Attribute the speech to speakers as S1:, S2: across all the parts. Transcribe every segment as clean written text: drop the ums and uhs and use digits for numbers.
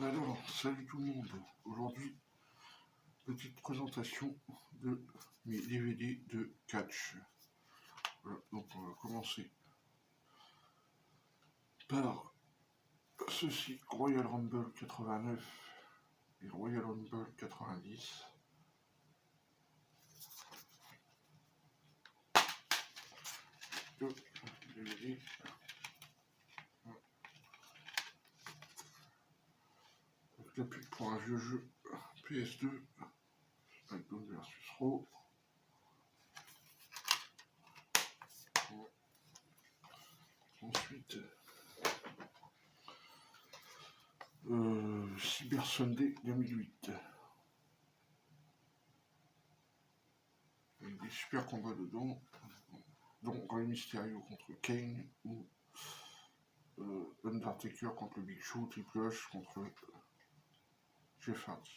S1: Alors, salut tout le monde. Aujourd'hui, petite présentation de mes DVD de catch. Voilà, donc on va commencer par ceci, Royal Rumble 89 et Royal Rumble 90. Deux DVD. Avec la pub pour un vieux jeu PS2, SmackDown vs Raw. Ensuite, Cyber Sunday 2008. Avec des super combats dedans, dont Rey Mysterio contre Kane ou Undertaker contre le Big Show, Triple H contre Jeff Hardy.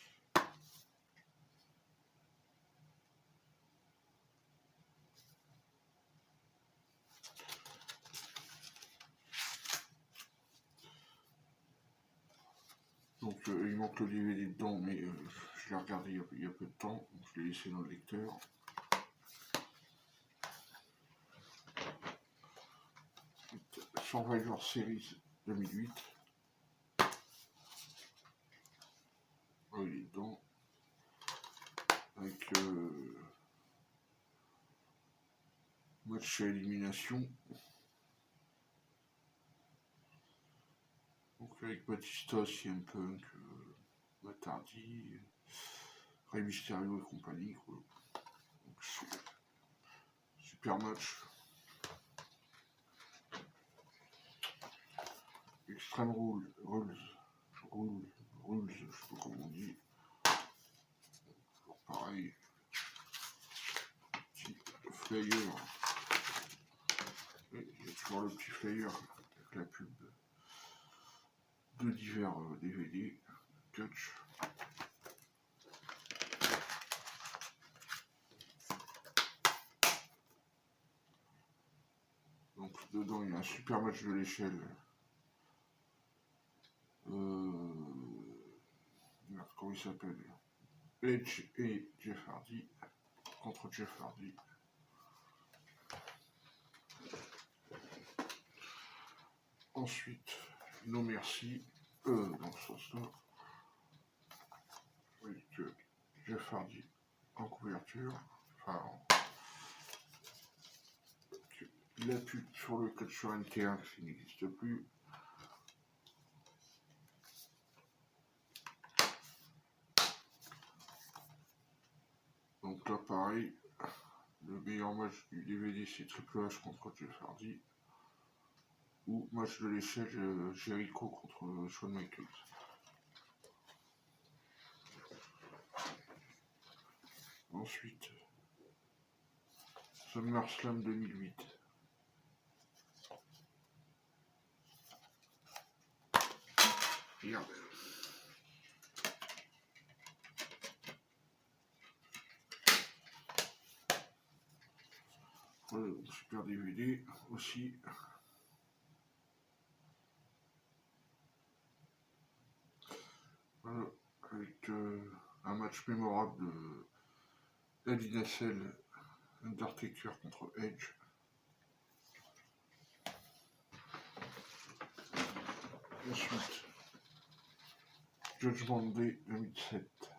S1: Donc il manque le DVD dedans, mais je l'ai regardé il y a peu de temps, donc je l'ai laissé dans le lecteur. Survivor Series 2008. Oh, il est dedans. Avec match à élimination. Donc avec Batista, CM Punk, Matt Hardy, Rey Mysterio et compagnie, quoi. Donc, super match. Extreme Rules, je sais pas comment on dit. Toujours pareil. Petit flyer. Et il y a toujours le petit flyer avec la pub de divers DVD, catch. Donc dedans il y a un super match de l'échelle. Comment il s'appelle? Edge et Jeff Hardy contre Jeff Hardy. Ensuite, No Mercy, dans ce sens-là, avec Jeff Hardy en couverture, enfin, la pub sur le code sur NT1 qui n'existe plus. Donc là, pareil, le meilleur match du DVD, c'est Triple H contre Jeff Hardy. Ou match de l'échelle, Jericho contre Shawn Michaels. Ensuite, SummerSlam 2008. Regarde. Voilà, super DVD aussi. Voilà, avec un match mémorable de Hell in a Cell, Undertaker contre Edge. Ensuite, Judgment Day 2007.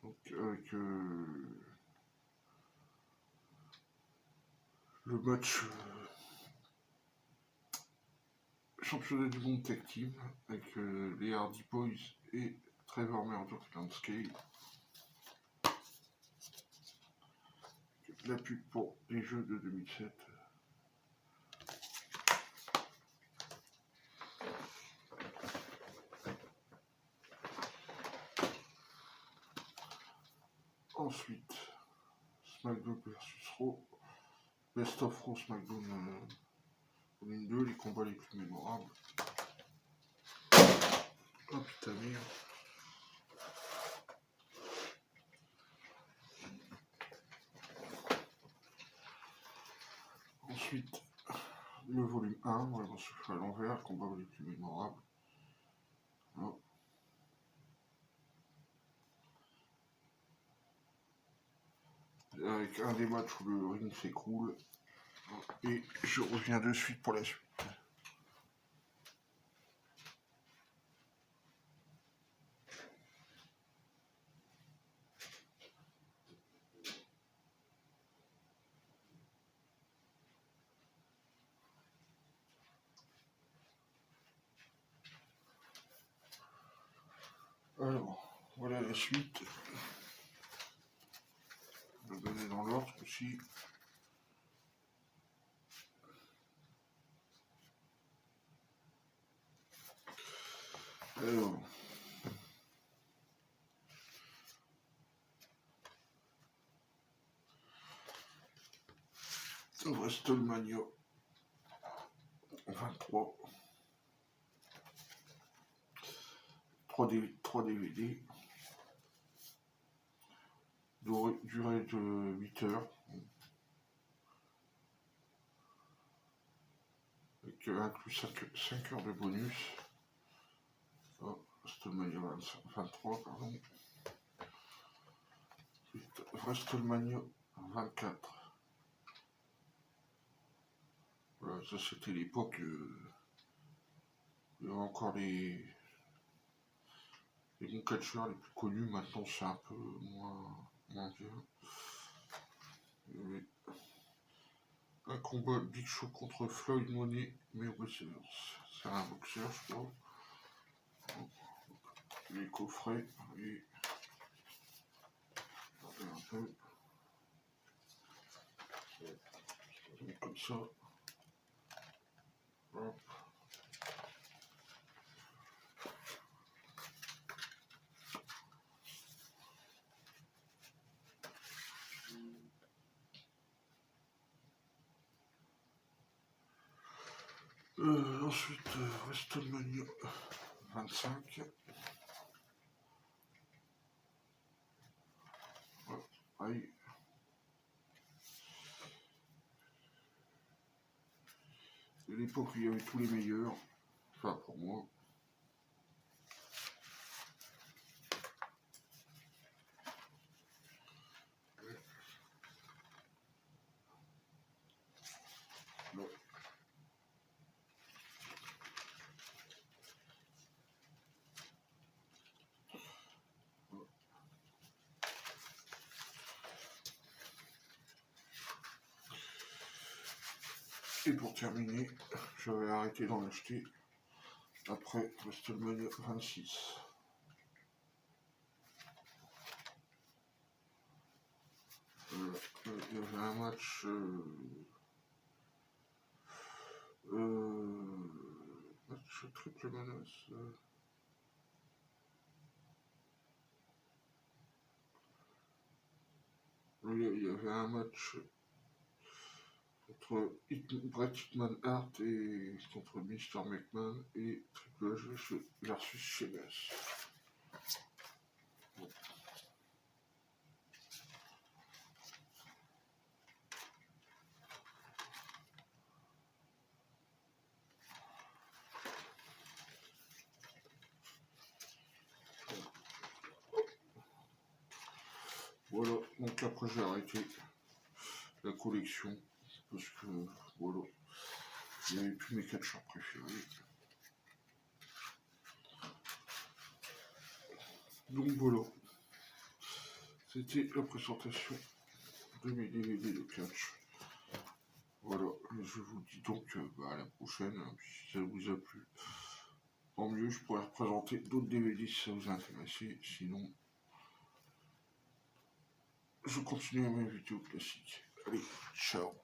S1: Donc avec le match championnat du monde tag team avec les Hardy Boys et Trevor Murdoch Landscape. La pub pour les jeux de 2007. Ensuite, SmackDown vs Raw, Best of Raw SmackDown volume 2, les combats les plus mémorables. Oh putain merde. Ensuite, le volume 1, vraiment ce fait à l'envers, combat les plus mémorables. Voilà. Avec un des matchs où le ring s'écroule. Et je reviens de suite pour la suite. Alors, voilà la suite. Je vais donner dans l'ordre aussi. Alors, WrestleMania 23, 3 DVD, durée de 8 heures, avec inclus 5 heures de bonus. Oh, WrestleMania 23, pardon. WrestleMania 24. Voilà, ça c'était l'époque. Il y avait encore les bons catcheurs les plus connus. Maintenant c'est un peu moins bien. Il y avait un combat Big Show contre Floyd Money, mais c'est un boxeur, je crois. Les coffrets, et un peu comme ça. Hop. Ensuite, WrestleMania 25. Aïe. C'est l'époque où il y avait tous les meilleurs. Enfin, pour moi. Et pour terminer, j'avais arrêté d'en acheter après WrestleMania 26. Il y avait un match match triple menace. Il y avait un match contre Bret Hitman Hart et contre Mr. McMahon et Triple H versus Sheamus. Voilà, donc après j'ai arrêté la collection parce que voilà, il y avait plus mes catcheurs préférés. Donc voilà, c'était la présentation de mes DVD de catch. Voilà, je vous dis donc à la prochaine, si ça vous a plu. Tant mieux, je pourrais représenter d'autres DVD si ça vous a intéressé, sinon je continue à mes vidéos classiques. Allez, ciao.